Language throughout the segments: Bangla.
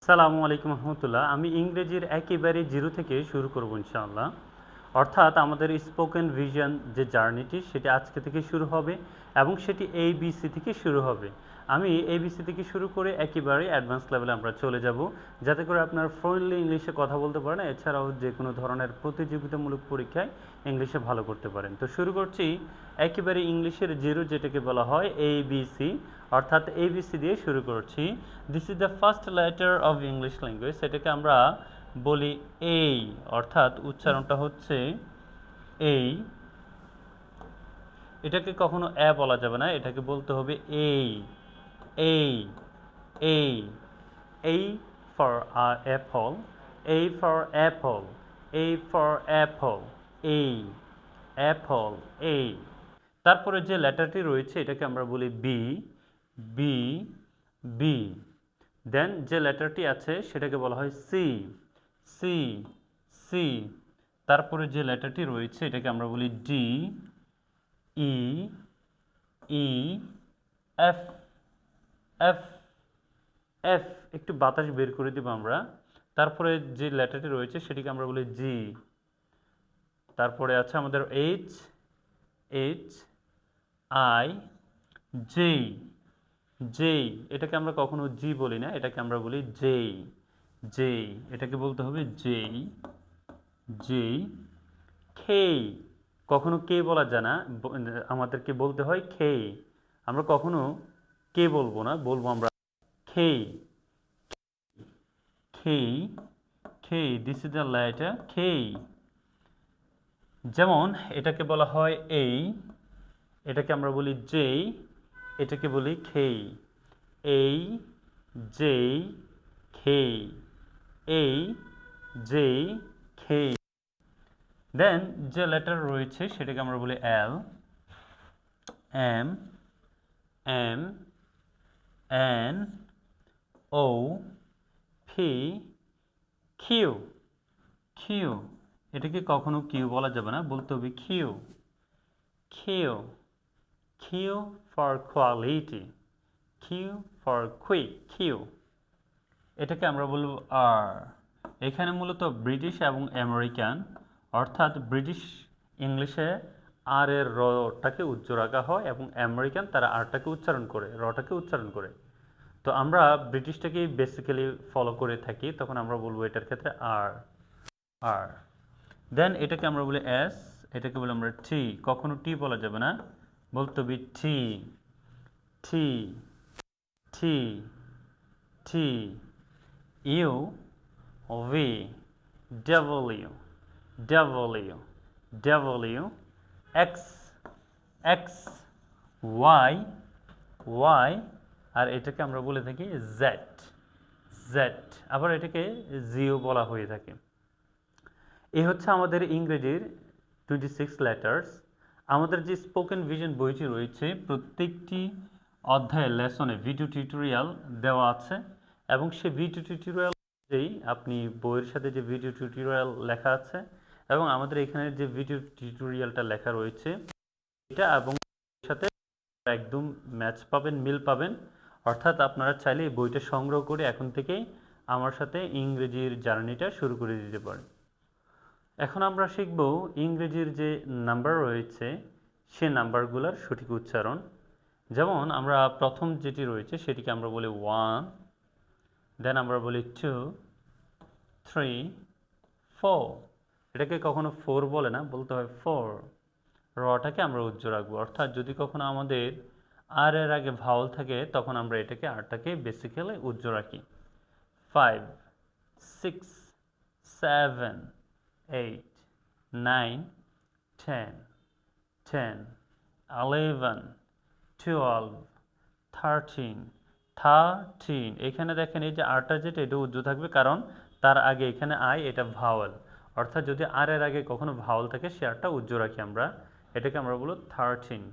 সালামু আলাইকুম রহমতুল্লাহ। আমি ইংরেজির একেবারে জিরো থেকে শুরু করব ইনশাআল্লাহ। অর্থাৎ আমাদের স্পোকেন ভিশন যে জার্নিটি সেটি আজকে থেকে শুরু হবে এবং সেটি ABC থেকে শুরু হবে। আমি ABC থেকে শুরু করে একেবারে অ্যাডভান্স লেভেলে আমরা চলে যাব, যাতে করে আপনার ফ্লুয়েন্টলি ইংলিশে কথা বলতে পারেন, এছাড়াও যে কোনো ধরনের প্রতিযোগিতামূলক পরীক্ষায় ইংলিশে ভালো করতে পারেন। তো শুরু করছি একেবারে ইংলিশের জিরো, যেটাকে বলা হয় ABC। অর্থাৎ ABC দিয়ে শুরু করছি। This is the first letter of English language. সেটাকে আমরা বলি এই, অর্থাৎ উচ্চারণটা হচ্ছে এই। এটাকে কখনো বলা যাবে না, এটাকে বলতে হবে এই, এই, এই। এই ফর অ্যাপল, এই ফর অ্যাপল, এই ফর অ্যাপল, এই, অ্যাপল, এই। তারপরে যে লেটারটি রয়েছে এটাকে আমরা বলি বি, বি, বি। দেন যে লেটারটি আছে সেটাকে বলা হয় সি, সি, সি। তারপরে যে লেটারটি রয়েছে এটাকে আমরা বলি ডি, ই, ই, এফ, এফ, এফ। একটু বাতাস বের করে দিব আমরা। তারপরে যে লেটারটি রয়েছে সেটিকে আমরা বলি জি। তারপরে আছে আমাদের H, H, I, J, J. এটাকে আমরা কখনো জি বলি না, এটাকে আমরা বলি জে, জে। এটাকে বলতে হবে জে, জে। খে, কখনো কে বলা যায় না, আমাদেরকে বলতে হয় খে। আমরা কখনো কে বলবো না, বলবো আমরা খে, খে, খে। দিস ইজ দ্য লেটার খে। যেমন এটাকে বলা হয় এই, এটাকে আমরা বলি জে, এটাকে বলি খে। এই, জে, খে, এই, জে, খে। দেন যে লেটার রয়েছে সেটাকে আমরা বলি L, M, M, N, O, P, Q, Q. এটাকে কখনো কিউ বলা যাবে না, বলতে হবে Q, Q, Q for quality, Q for quick, Q. এটাকে আমরা বলবো আর। এখানে মূলত ব্রিটিশ এবং আমেরিকান, অর্থাৎ ব্রিটিশ ইংলিশে আর এর রটাকে উচ্চ রাখা হয় এবং আমেরিকান তারা আরটাকে উচ্চারণ করে, রটাকে উচ্চারণ করে। তো আমরা ব্রিটিশটাকেই বেসিক্যালি ফলো করে থাকি, তখন আমরা বলবো এটার ক্ষেত্রে আর, আর। দেন এটাকে আমরা বলি এস, এটাকে বলি আমরা টি। কখনো টি বলা যাবে না, বলতে হবে T, T, T, T. U, V, W, W, W. X, X, Y, Y. আর এটাকে আমরা বলে থাকি জেড, জেড। আবার এটাকে জিও বলা হয়ে থাকে। এই হচ্ছে আমাদের ইংরেজির 26 লেটার্স। আমাদের যে স্পোকেন ভিশন বইটি রয়েছে প্রত্যেকটি অধ্যায়ের লেসনে ভিডিও টিউটোরিয়াল দেওয়া আছে, এবং সেই ভিডিও টিউটোরিয়াল অনুযায়ী আপনি বইয়ের সাথে যে ভিডিও টিউটোরিয়াল লেখা আছে এবং আমাদের এখানে যে ভিডিও টিউটোরিয়ালটা লেখা রয়েছে এটা এবং এর সাথে একদম ম্যাচ পাবেন, মিল পাবেন। অর্থাৎ আপনারা চাইলে এই বইটা সংগ্রহ করে এখন থেকেই আমার সাথে ইংরেজির জার্নিটা শুরু করে দিতে পারেন। এখন আমরা শিখব ইংরেজির যে নাম্বার রয়েছে সে নাম্বারগুলোর সঠিক উচ্চারণ। যেমন আমরা প্রথম যেটি রয়েছে সেটিকে আমরা বলি 1, দেন আমরা বলি 2, 3, 4। এটাকে কখনো 4 বলে না, বলতে হয় 4। রটাকে আমরা উজ্জ্ব রাখবো, অর্থাৎ যদি কখনো আমাদের আর এর আগে ভাওয়াল থাকে তখন আমরা এটাকে আরটাকে বেসিক্যালি উজ্জ্ব রাখি। 5, 6, 7, 8, 9, 10, 10, 11, 12, 13, 13। এখানে দেখেন এই যে আরটা যেটা এটা উজ্জ্ব থাকবে, কারণ তার আগে এখানে আই, এটা ভাওয়াল। অর্থাৎ যদি আর এর আগে কখনো ভাওয়াল থাকে সে আরটা উজ্জ্ব রাখি আমরা, এটাকে আমরা বলবো 13,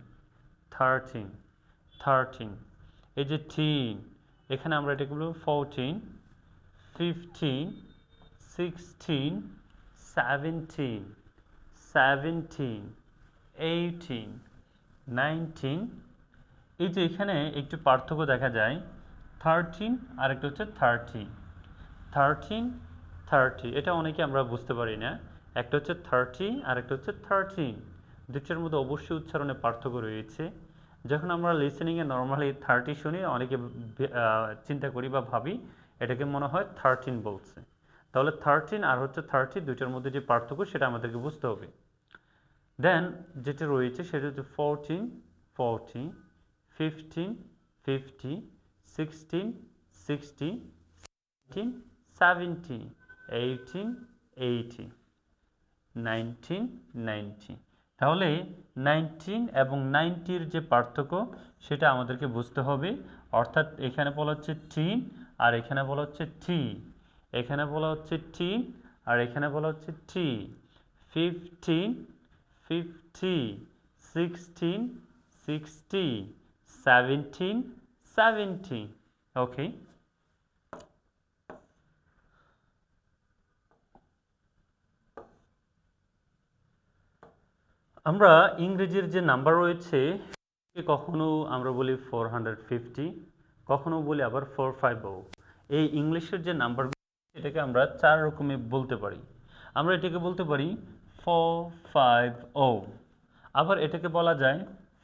13, 13। এই যে টিন, এখানে আমরা এটাকে বলবো 14, 15, 16, 17, 17, 18, 19। এই যে এখানে একটু পার্থক্য দেখা যায়, 13 আর একটা হচ্ছে 30। 13 30, এটা অনেকে আমরা বুঝতে পারি না। একটা হচ্ছে 30 আর একটা হচ্ছে 13, দুটোর মধ্যে অবশ্যই উচ্চারণে পার্থক্য রয়েছে। যখন আমরা লিসেনিংয়ে নর্মালি 30 শুনি, অনেকে চিন্তা করি বা ভাবি এটাকে মনে হয় 13 বলছে। তাহলে 13 আর হচ্ছে 30, দুইটার মধ্যে যে পার্থক্য সেটা আমাদেরকে বুঝতে হবে। দেন যেটা রয়েছে সেটা হচ্ছে 14 40, 15 50, 16 60, 17 70, 18 80, 19 90। তাহলে 19 এবং 90-র যে পার্থক্য সেটা আমাদেরকে বুঝতে হবে। অর্থাৎ এখানে বলা হচ্ছে টিন আর এখানে বলা হচ্ছে টি, এখানে বলা হচ্ছে টিন আর এখানে বলা হচ্ছে টি। 15 50 16 60 17 70। ওকে, আমরা ইংরেজির যে নাম্বার রয়েছে কখনো আমরা বলি 450, কখনো বলি আবার 450। এই ইংলিশের যে নাম্বার এটাকে আমরা চার রকমে বলতে পারি। আমরা এটাকে বলতে পারি 450, আবার এটাকে বলা যায়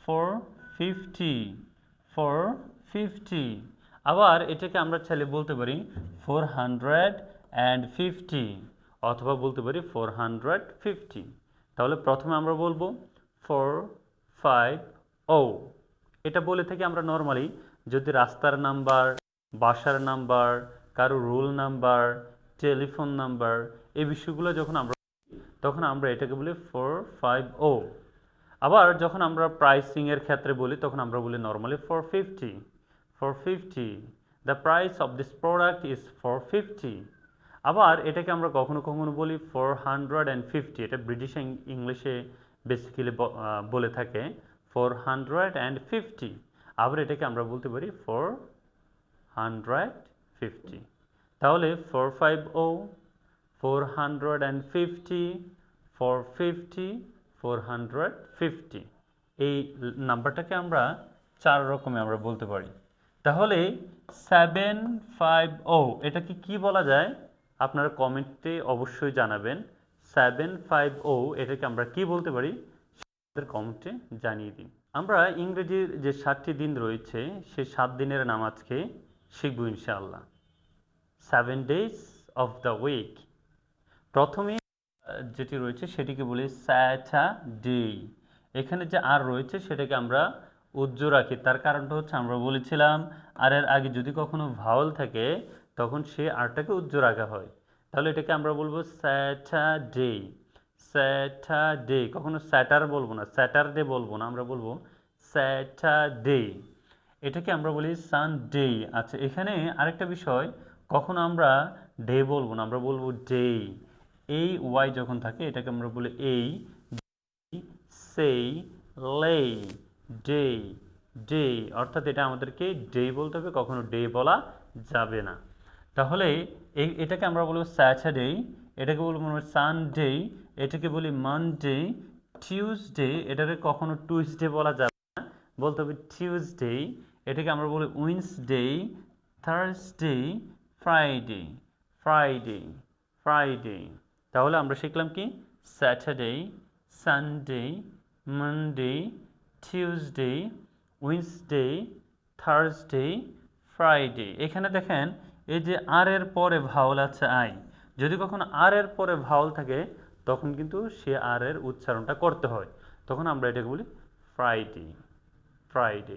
450 450, আবার এটাকে আমরা চাইলে বলতে পারি 450 অথবা বলতে পারি 450। তাহলে প্রথমে আমরা বলবো 450। এটা বলে থাকি আমরা নর্মালি যদি রাস্তার নাম্বার, বাসার নাম্বার, কারো রোল নাম্বার, টেলিফোন নাম্বার, এই বিষয়গুলো যখন আমরা তখন আমরা এটাকে বলি 450। আবার যখন আমরা প্রাইসিংয়ের ক্ষেত্রে বলি তখন আমরা বলি normally 450 450, the price of this product is 450। আবার এটাকে আমরা কখনো কখনো বলি 450, এটা ব্রিটিশ ইংলিশে বেসিক্যালি বলে থাকে 450। আবার এটাকে আমরা বলতে পারি 450। তাহলে 450 450 450 450, এই নাম্বারটাকে আমরা চার রকমে আমরা বলতে পারি। তাহলে 750 এটাকে কি বলা যায় আপনারা কমেন্টে অবশ্যই জানাবেন। 750 এটাকে আমরা কি বলতে পারি কমেন্টে জানিয়ে দিন। আমরা ইংরেজির যে 7টি দিন রয়েছে সেই 7 দিনের নাম আজকে শিখব ইনশাআল্লাহ। 7 days of the week। প্রথমে যেটি রয়েছে সেটিকে বলি স্যাটারডে। এখানে যে আর রয়েছে সেটাকে আমরা উজ্জ্ব রাখি, তার কারণটা হচ্ছে আমরা বলেছিলাম আর এর আগে যদি কখনো ভাওয়াল থাকে তখন সে আরটাকে উজ্জ্ব রাখা হয়। তাহলে এটাকে আমরা বলবো স্যাটারডে স্যাটারডে, কখনো স্যাটার বলবো না, স্যাটারডে বলবো না, আমরা বলবো স্যাটারডে। এটাকে আমরা বলি সানডে। আচ্ছা, এখানে আরেকটা বিষয়, কখনো আমরা ডে বলবো না, আমরা বলবো ডে। এই ওয়াই যখন থাকে এটাকে আমরা বলি এই, সেই, লে, ডে ডে, অর্থাৎ এটা আমাদেরকে ডে বলতে হবে, কখনো ডে বলা যাবে না। তাহলে এটাকে আমরা বলবো স্যাটারডে, এটাকে বলবো সানডে, এটাকে বলি মানডে, টিউসডে, এটাকে কখনো টুইসডে বলা যাবে না, বলতে হবে টিউসডে। এটাকে আমরা বলি Wednesday, Thursday, Friday Friday Friday. তাহলে আমরা শিখলাম কি Saturday, Sunday, Monday, Tuesday, Wednesday, Thursday, Friday. এখানে দেখেন এই যে আর এর পরে ভাওয়াল আছে আই, যদি কখনো আর এর পরে ভাওয়াল থাকে তখন কিন্তু সে আর এর উচ্চারণটা করতে হয়, তখন আমরা এটাকে বলি ফ্রাইডে ফ্রাইডে।